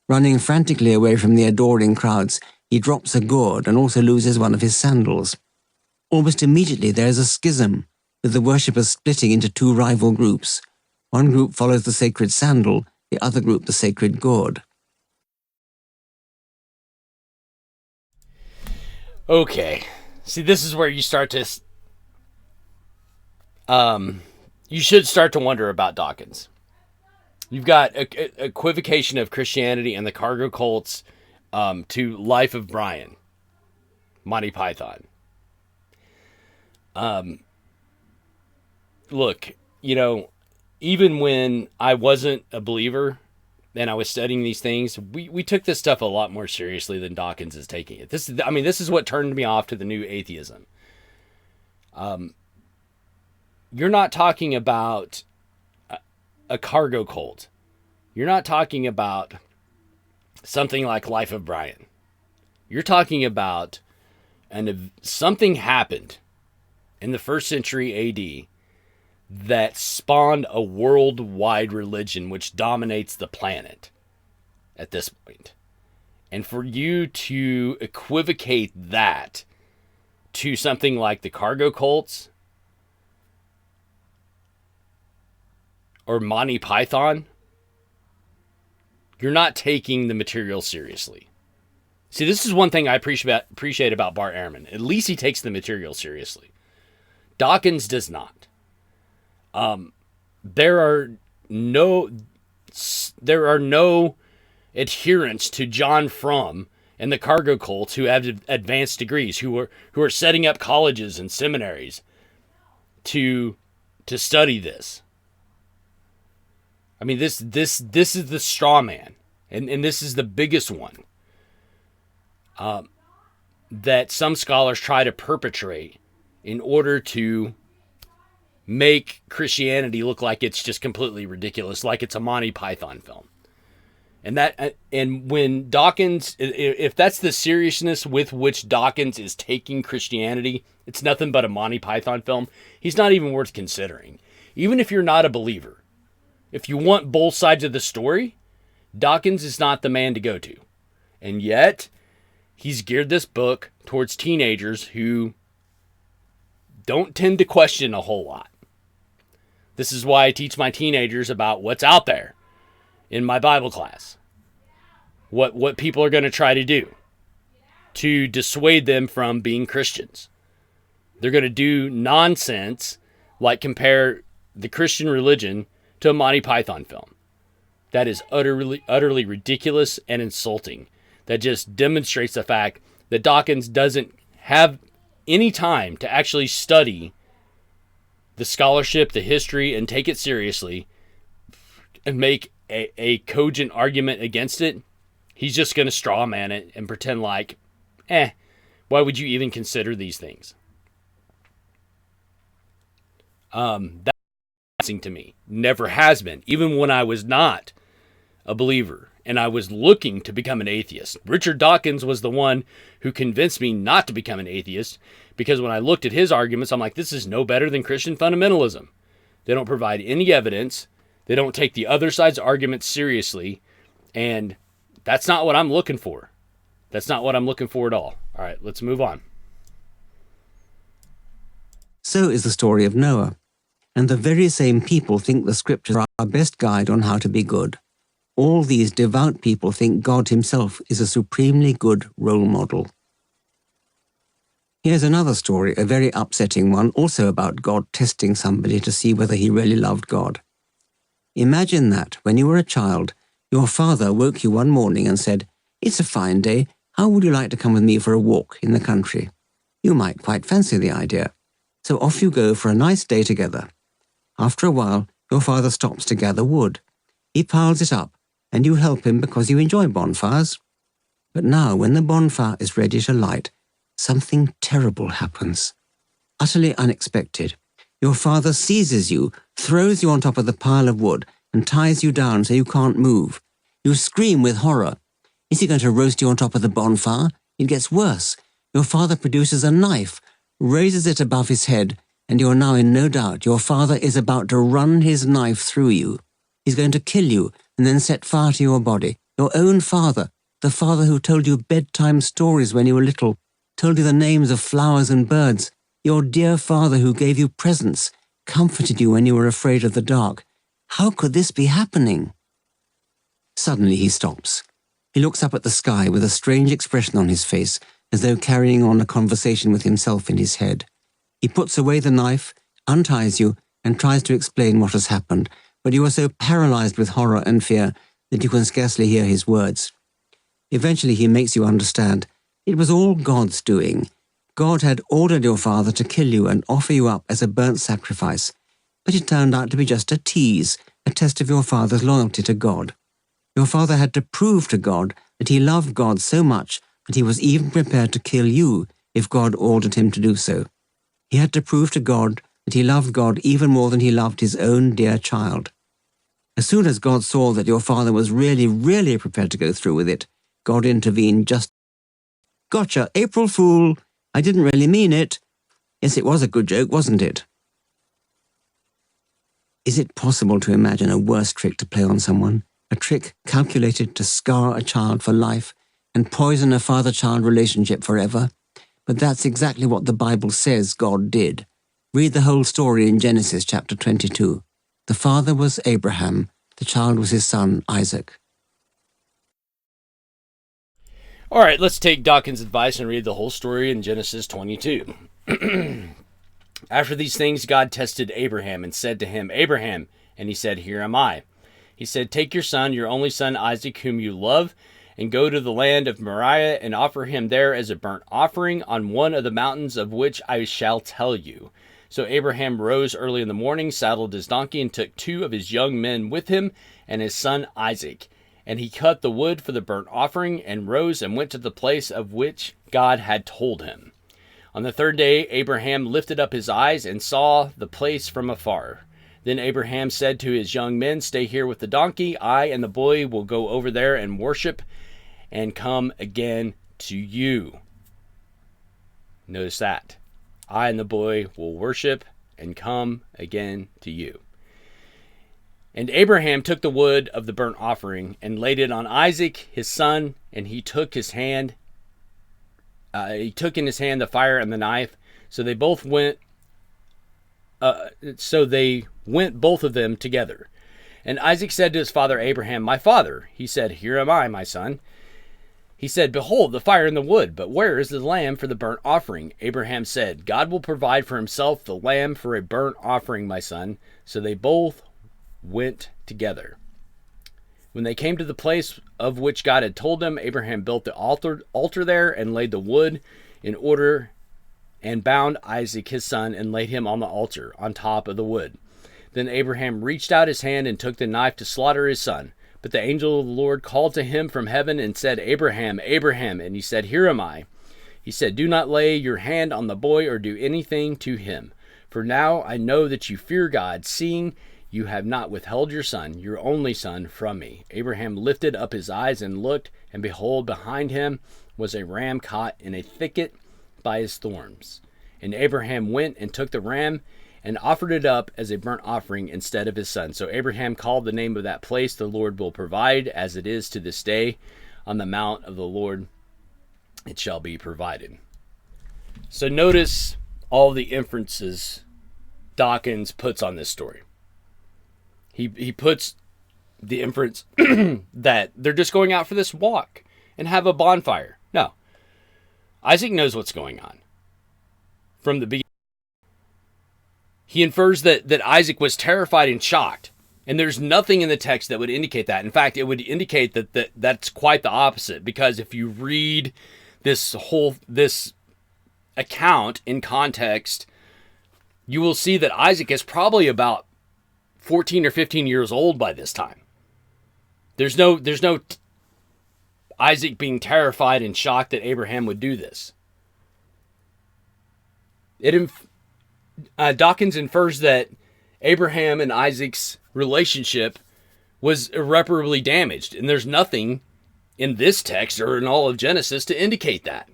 Running frantically away from the adoring crowds, he drops a gourd and also loses one of his sandals. Almost immediately there is a schism, with the worshippers splitting into two rival groups. One group follows the sacred sandal, the other group the sacred gourd. Okay. See, this is where you start to... you should start to wonder about Dawkins. You've got a equivocation of Christianity and the cargo cults to Life of Brian, Monty Python. Look, even when I wasn't a believer and I was studying these things, we took this stuff a lot more seriously than Dawkins is taking it. This is what turned me off to the new atheism. You're not talking about a cargo cult. You're not talking about something like Life of Brian. You're talking about something happened in the 1st century AD that spawned a worldwide religion which dominates the planet at this point. And for you to equivocate that to something like the cargo cults or Monty Python, you're not taking the material seriously. See, this is one thing I appreciate about Bart Ehrman. At least he takes the material seriously. Dawkins does not. There are no adherents to John Frum and the cargo cults who have advanced degrees, who are setting up colleges and seminaries to study this. I mean, this is the straw man, and this is the biggest one that some scholars try to perpetrate in order to make Christianity look like it's just completely ridiculous, like it's a Monty Python film. And when Dawkins, if that's the seriousness with which Dawkins is taking Christianity, it's nothing but a Monty Python film. He's not even worth considering. Even if you're not a believer, if you want both sides of the story, Dawkins is not the man to go to. And yet, he's geared this book towards teenagers who don't tend to question a whole lot. This is why I teach my teenagers about what's out there in my Bible class. What people are going to try to do to dissuade them from being Christians. They're going to do nonsense like compare the Christian religion to a Monty Python film. That is utterly ridiculous and insulting. That just demonstrates the fact that Dawkins doesn't have any time to actually study the scholarship, the history, and take it seriously and make a cogent argument against it. He's just going to straw man it and pretend like, why would you even consider these things? That's to me. Never has been. Even when I was not a believer and I was looking to become an atheist. Richard Dawkins was the one who convinced me not to become an atheist, because when I looked at his arguments, I'm like, this is no better than Christian fundamentalism. They don't provide any evidence. They don't take the other side's arguments seriously. And that's not what I'm looking for. That's not what I'm looking for at all. All right, let's move on. So is the story of Noah. And the very same people think the scriptures are our best guide on how to be good. All these devout people think God himself is a supremely good role model. Here's another story, a very upsetting one, also about God testing somebody to see whether he really loved God. Imagine that, when you were a child, your father woke you one morning and said, "It's a fine day, how would you like to come with me for a walk in the country?" You might quite fancy the idea. So off you go for a nice day together. After a while, your father stops to gather wood. He piles it up, and you help him because you enjoy bonfires. But now, when the bonfire is ready to light, something terrible happens. Utterly unexpected. Your father seizes you, throws you on top of the pile of wood, and ties you down so you can't move. You scream with horror. Is he going to roast you on top of the bonfire? It gets worse. Your father produces a knife, raises it above his head, and you are now in no doubt your father is about to run his knife through you. He's going to kill you and then set fire to your body. Your own father, the father who told you bedtime stories when you were little, told you the names of flowers and birds, your dear father who gave you presents, comforted you when you were afraid of the dark. How could this be happening? Suddenly he stops. He looks up at the sky with a strange expression on his face, as though carrying on a conversation with himself in his head. He puts away the knife, unties you, and tries to explain what has happened, but you are so paralyzed with horror and fear that you can scarcely hear his words. Eventually he makes you understand it was all God's doing. God had ordered your father to kill you and offer you up as a burnt sacrifice, but it turned out to be just a tease, a test of your father's loyalty to God. Your father had to prove to God that he loved God so much that he was even prepared to kill you if God ordered him to do so. He had to prove to God that he loved God even more than he loved his own dear child. As soon as God saw that your father was really prepared to go through with it, God intervened just, "Gotcha, April Fool! I didn't really mean it." Yes, it was a good joke, wasn't it? Is it possible to imagine a worse trick to play on someone? A trick calculated to scar a child for life and poison a father-child relationship forever? But that's exactly what the Bible says God did. Read the whole story in Genesis chapter 22. The father was Abraham, the child was his son Isaac. All right, let's take Dawkins' advice and read the whole story in Genesis 22. After these things, God tested Abraham and said to him, "Abraham," and he said, "Here am I." He said, "Take your son, your only son Isaac, whom you love, and go to the land of Moriah and offer him there as a burnt offering on one of the mountains of which I shall tell you." So Abraham rose early in the morning, saddled his donkey, and took 2 of his young men with him and his son Isaac. And he cut the wood for the burnt offering, and rose and went to the place of which God had told him. On the 3rd day, Abraham lifted up his eyes and saw the place from afar. Then Abraham said to his young men, "Stay here with the donkey. I and the boy will go over there and worship and come again to you." Notice that. I and the boy will worship and come again to you. And Abraham took the wood of the burnt offering and laid it on Isaac his son, and he took in his hand the fire and the knife. So they went both of them together. And Isaac said to his father Abraham, "My father." He said, "Here am I, my son." He said, "Behold the fire and the wood, but where is the lamb for the burnt offering?" Abraham said, "God will provide for himself the lamb for a burnt offering, my son." So they both went together. When they came to the place of which God had told them, Abraham built the altar there and laid the wood in order and bound Isaac his son and laid him on the altar on top of the wood. Then Abraham reached out his hand and took the knife to slaughter his son. But the angel of the Lord called to him from heaven and said, "Abraham, Abraham." And he said, "Here am I." He said, "Do not lay your hand on the boy or do anything to him. For now I know that you fear God, seeing you have not withheld your son, your only son, from me." Abraham lifted up his eyes and looked, and behold, behind him was a ram caught in a thicket by his thorns. And Abraham went and took the ram and offered it up as a burnt offering instead of his son. So Abraham called the name of that place, "The Lord will provide," as it is to this day. On the mount of the Lord it shall be provided. So notice all the inferences Dawkins puts on this story. He puts the inference that they're just going out for this walk and have a bonfire. No. Isaac knows what's going on from the beginning. He infers that Isaac was terrified and shocked. And there's nothing in the text that would indicate that. In fact, it would indicate that's quite the opposite. Because if you read this account in context, you will see that Isaac is probably about 14 or 15 years old by this time. There's no Isaac being terrified and shocked that Abraham would do this. Dawkins infers that Abraham and Isaac's relationship was irreparably damaged, and there's nothing in this text or in all of Genesis to indicate that.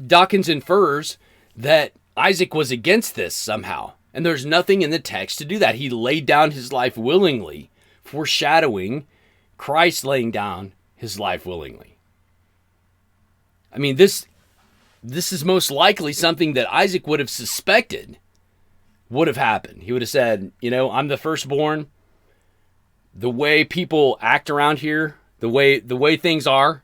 Dawkins infers that Isaac was against this somehow, and there's nothing in the text to do that. He laid down his life willingly, foreshadowing Christ laying down his life willingly. I mean, this is most likely something that Isaac would have suspected would have happened. He would have said, I'm the firstborn. The way people act around here, the way things are,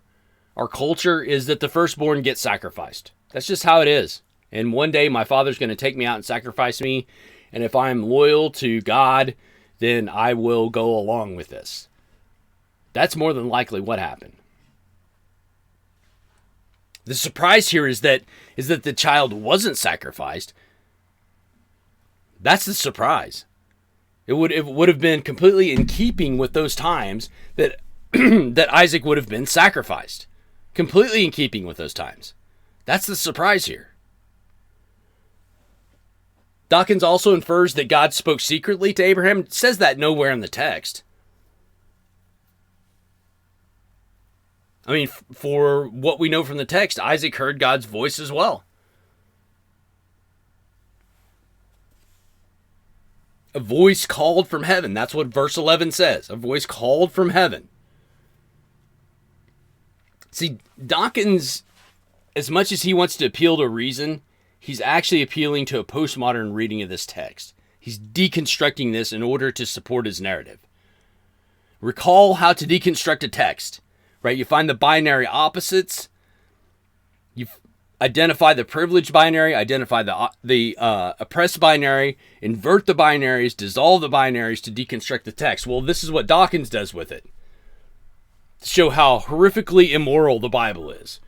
our culture is that the firstborn gets sacrificed. That's just how it is. And one day my father's going to take me out and sacrifice me. And if I'm loyal to God, then I will go along with this. That's more than likely what happened. The surprise here is that the child wasn't sacrificed. That's the surprise. It would have been completely in keeping with those times that that Isaac would have been sacrificed. Completely in keeping with those times. That's the surprise here. Dawkins also infers that God spoke secretly to Abraham. It says that nowhere in the text. I mean, for what we know from the text, Isaac heard God's voice as well. A voice called from heaven. That's what verse 11 says. A voice called from heaven. See, Dawkins, as much as he wants to appeal to reason, he's actually appealing to a postmodern reading of this text. He's deconstructing this in order to support his narrative. Recall how to deconstruct a text. Right, you find the binary opposites. You identify the privileged binary, identify the oppressed binary, invert the binaries, dissolve the binaries to deconstruct the text. Well, this is what Dawkins does with it, to show how horrifically immoral the Bible is.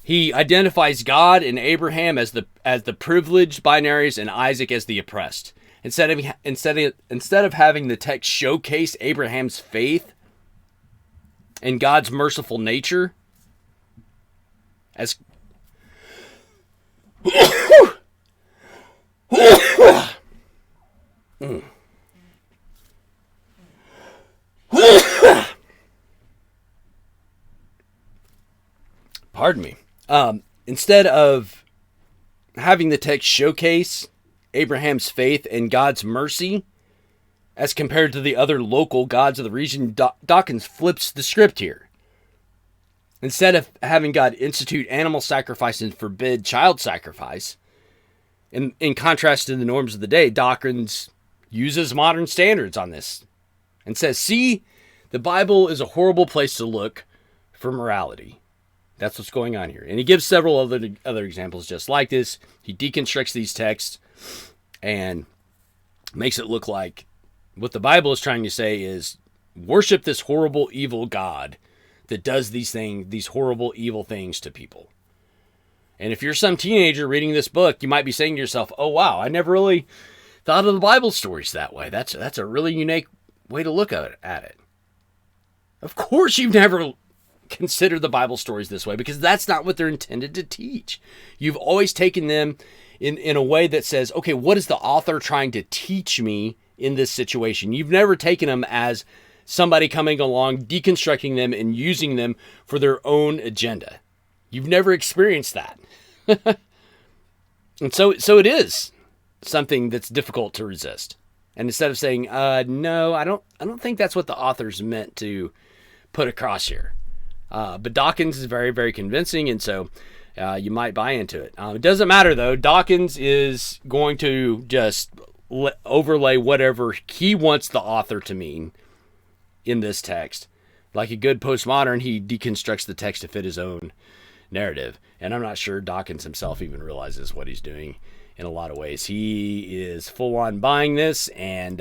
He identifies God and Abraham as the privileged binaries and Isaac as the oppressed. Instead of having the text showcase Abraham's faith and God's merciful nature, as pardon me. Instead of having the text showcase Abraham's faith and God's mercy, as compared to the other local gods of the region, Dawkins flips the script here. Instead of having God institute animal sacrifice and forbid child sacrifice, in contrast to the norms of the day, Dawkins uses modern standards on this and says, see, the Bible is a horrible place to look for morality. That's what's going on here. And he gives several other examples just like this. He deconstructs these texts and makes it look like what the Bible is trying to say is worship this horrible, evil God that does these horrible, evil things to people. And if you're some teenager reading this book, you might be saying to yourself, oh, wow, I never really thought of the Bible stories that way. That's a really unique way to look at it. Of course you've never considered the Bible stories this way, because that's not what they're intended to teach. You've always taken them in a way that says, okay, what is the author trying to teach me in this situation? You've never taken them as somebody coming along, deconstructing them and using them for their own agenda. You've never experienced that. And so it is something that's difficult to resist. And instead of saying, no, I don't think that's what the author's meant to put across here. But Dawkins is very, very convincing, and so you might buy into it. It doesn't matter, though. Dawkins is going to just overlay whatever he wants the author to mean in this text. Like a good postmodern, he deconstructs the text to fit his own narrative. And I'm not sure Dawkins himself even realizes what he's doing in a lot of ways. He is full on buying this, and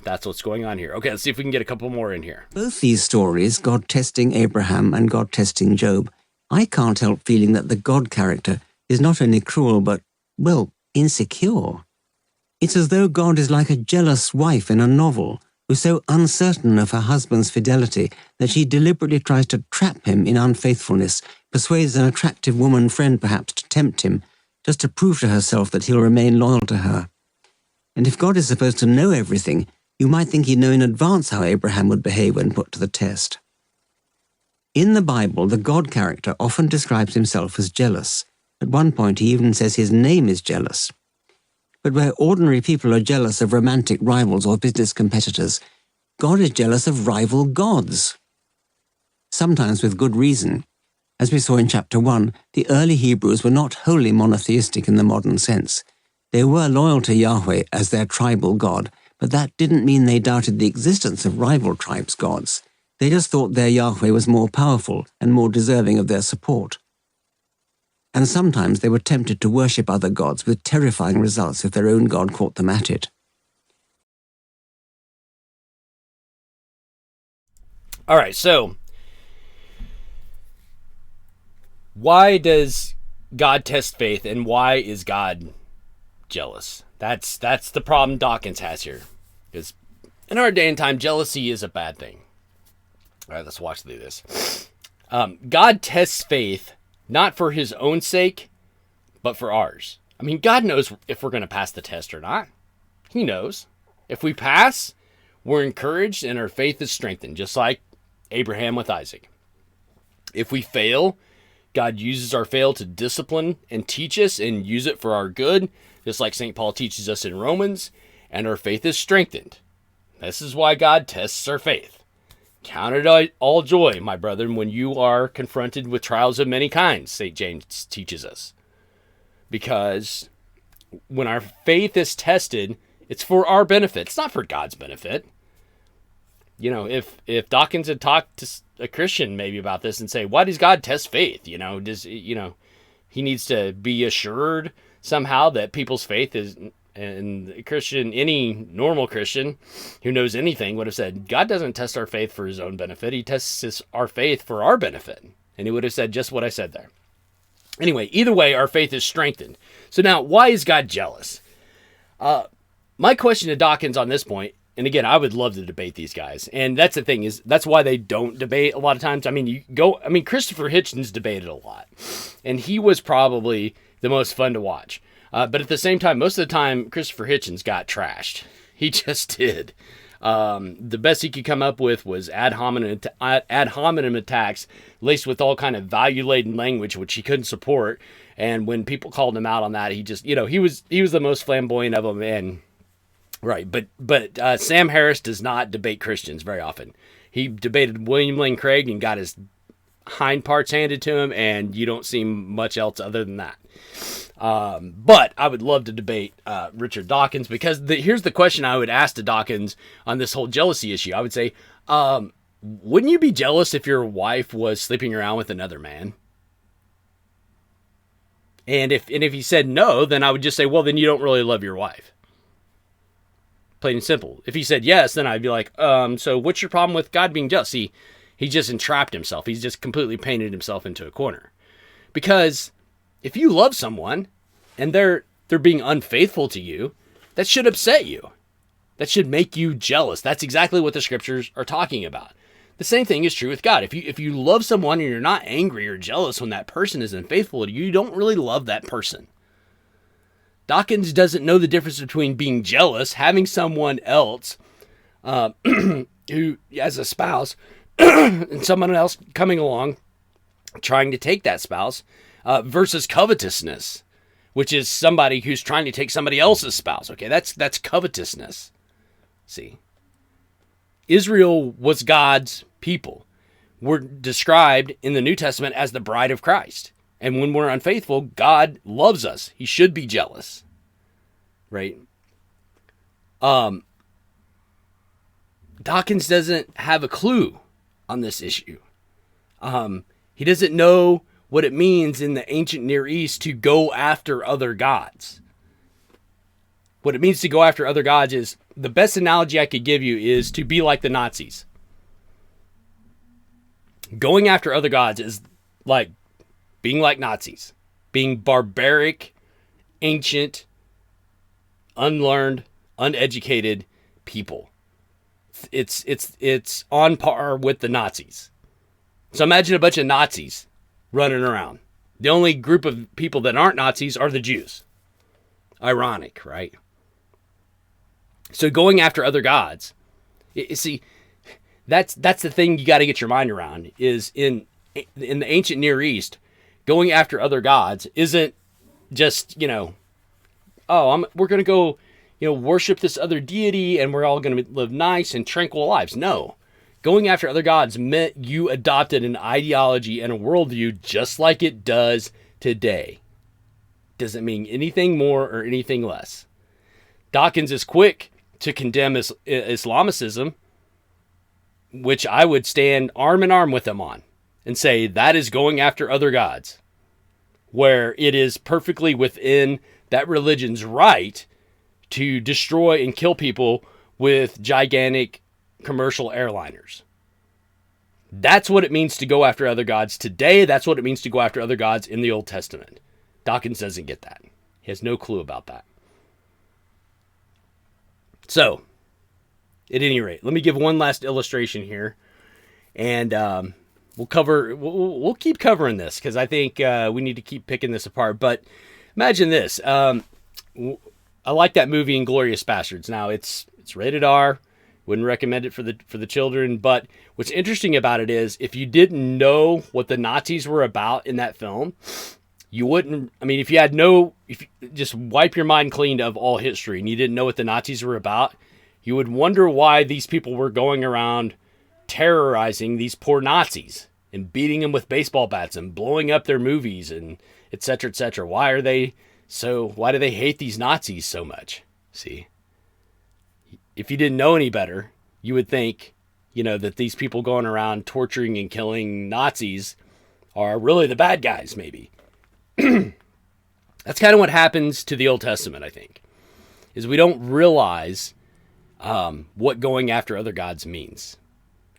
that's what's going on here. Okay, let's see if we can get a couple more in here. Both these stories, God testing Abraham and God testing Job, I can't help feeling that the God character is not only cruel but, well, insecure. It's as though God is like a jealous wife in a novel who's so uncertain of her husband's fidelity that she deliberately tries to trap him in unfaithfulness, persuades an attractive woman friend perhaps to tempt him, just to prove to herself that he'll remain loyal to her. And if God is supposed to know everything, you might think he'd know in advance how Abraham would behave when put to the test. In the Bible, the God character often describes himself as jealous. At one point, he even says his name is jealous. But where ordinary people are jealous of romantic rivals or business competitors, God is jealous of rival gods. Sometimes with good reason. As we saw in chapter 1, the early Hebrews were not wholly monotheistic in the modern sense. They were loyal to Yahweh as their tribal god, but that didn't mean they doubted the existence of rival tribes' gods. They just thought their Yahweh was more powerful and more deserving of their support. And sometimes they were tempted to worship other gods with terrifying results if their own God caught them at it. All right, so why does God test faith, and why is God jealous? That's the problem Dawkins has here. Because in our day and time, jealousy is a bad thing. All right, let's watch through this. God tests faith not for his own sake, but for ours. I mean, God knows if we're going to pass the test or not. He knows. If we pass, we're encouraged and our faith is strengthened, just like Abraham with Isaac. If we fail, God uses our fail to discipline and teach us and use it for our good, just like St. Paul teaches us in Romans, and our faith is strengthened. This is why God tests our faith. Count it all joy, my brethren, when you are confronted with trials of many kinds, St. James teaches us. Because when our faith is tested, it's for our benefit. It's not for God's benefit. You know, if Dawkins had talked to a Christian maybe about this and say, why does God test faith? You know, he needs to be assured somehow that people's faith is, and Christian, any normal Christian who knows anything would have said, God doesn't test our faith for his own benefit. He tests our faith for our benefit. And he would have said just what I said there. Anyway, either way, our faith is strengthened. So now, why is God jealous? My question to Dawkins on this point, and again, I would love to debate these guys. And that's the thing, is that's why they don't debate a lot of times. I mean, Christopher Hitchens debated a lot. And he was probably the most fun to watch. But at the same time, most of the time, Christopher Hitchens got trashed. He just did. The best he could come up with was ad hominem attacks laced with all kind of value-laden language, which he couldn't support. And when people called him out on that, he just, he was the most flamboyant of them. And right, but Sam Harris does not debate Christians very often. He debated William Lane Craig and got his hind parts handed to him, and you don't see much else other than that. But I would love to debate Richard Dawkins, because here's the question I would ask to Dawkins on this whole jealousy issue. I would say, wouldn't you be jealous if your wife was sleeping around with another man? And if he said no, then I would just say, well, then you don't really love your wife. Plain and simple. If he said yes, then I'd be like, so what's your problem with God being jealous? See, he just entrapped himself. He's just completely painted himself into a corner. Because if you love someone and they're being unfaithful to you, that should upset you. That should make you jealous. That's exactly what the scriptures are talking about. The same thing is true with God. If you love someone and you're not angry or jealous when that person is unfaithful to you, you don't really love that person. Dawkins doesn't know the difference between being jealous, having someone else who as a spouse, and someone else coming along trying to take that spouse, versus covetousness, which is somebody who's trying to take somebody else's spouse. Okay, that's covetousness. See, Israel was God's people. We're described in the New Testament as the bride of Christ. And when we're unfaithful, God loves us. He should be jealous. Right? Dawkins doesn't have a clue on this issue. He doesn't know what it means in the ancient Near East to go after other gods. What it means to go after other gods is, the best analogy I could give you is to be like the Nazis. Going after other gods is like being like Nazis, being barbaric, ancient, unlearned, uneducated people. It's on par with the Nazis. So imagine a bunch of Nazis running around. The only group of people that aren't Nazis are the Jews. Ironic, right? So going after other gods, you see, that's the thing you got to get your mind around, is in the ancient Near East, going after other gods isn't just, we're going to go, worship this other deity and we're all going to live nice and tranquil lives. No. Going after other gods meant you adopted an ideology and a worldview just like it does today. Doesn't mean anything more or anything less. Dawkins is quick to condemn Islamicism, which I would stand arm in arm with him on, and say that is going after other gods, where it is perfectly within that religion's right to destroy and kill people with gigantic commercial airliners. That's what it means to go after other gods today. That's what it means to go after other gods in the Old Testament. Dawkins doesn't get that. He has no clue about that. So, at any rate, let me give one last illustration here, and we'll keep covering this because I think we need to keep picking this apart. But imagine this: I like that movie Inglourious Bastards. Now it's rated R. Wouldn't recommend it for the children. But what's interesting about it is if you didn't know what the Nazis were about in that film, you wouldn't. I mean, if you just wipe your mind clean of all history and you didn't know what the Nazis were about, you would wonder why these people were going around terrorizing these poor Nazis and beating them with baseball bats and blowing up their movies and et cetera, et cetera. Why do they hate these Nazis so much? See, if you didn't know any better, you would think, that these people going around torturing and killing Nazis are really the bad guys, maybe. That's kind of what happens to the Old Testament, I think, is we don't realize what going after other gods means.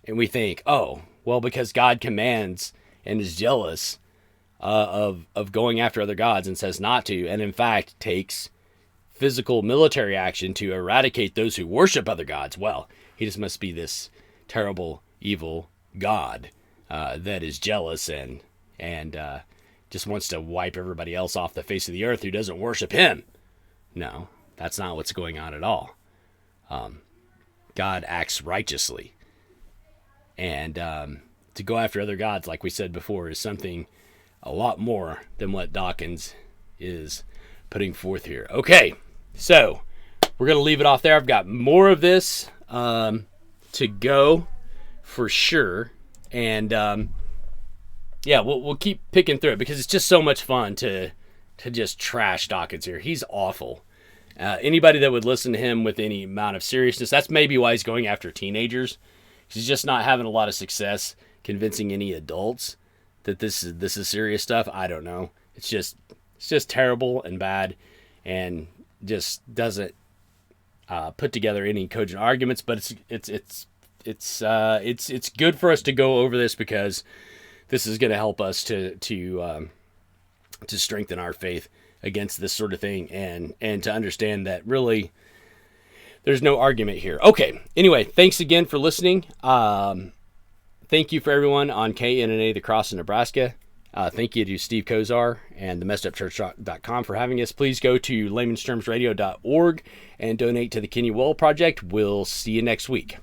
And we think, oh, well, because God commands and is jealous of going after other gods and says not to, and in fact takes physical military action to eradicate those who worship other gods. Well, he just must be this terrible, evil God that is jealous and just wants to wipe everybody else off the face of the earth who doesn't worship him. No, that's not what's going on at all. God acts righteously. And to go after other gods, like we said before, is something a lot more than what Dawkins is putting forth here. Okay, so we're going to leave it off there. I've got more of this to go for sure. And we'll keep picking through it because it's just so much fun to just trash Dawkins here. He's awful. Anybody that would listen to him with any amount of seriousness, that's maybe why he's going after teenagers. He's just not having a lot of success convincing any adults that this is serious stuff. I don't know. It's just terrible and bad, and just doesn't put together any cogent arguments. But it's good for us to go over this because this is going to help us to strengthen our faith against this sort of thing, and to understand that really there's no argument here. Okay, anyway, thanks again for listening. Thank you for everyone on KNNA, the Cross in Nebraska. Thank you to Steve Kozar and the messedupchurch.com for having us. Please go to laymanstermsradio.org and donate to the Kenny Well Project. We'll see you next week.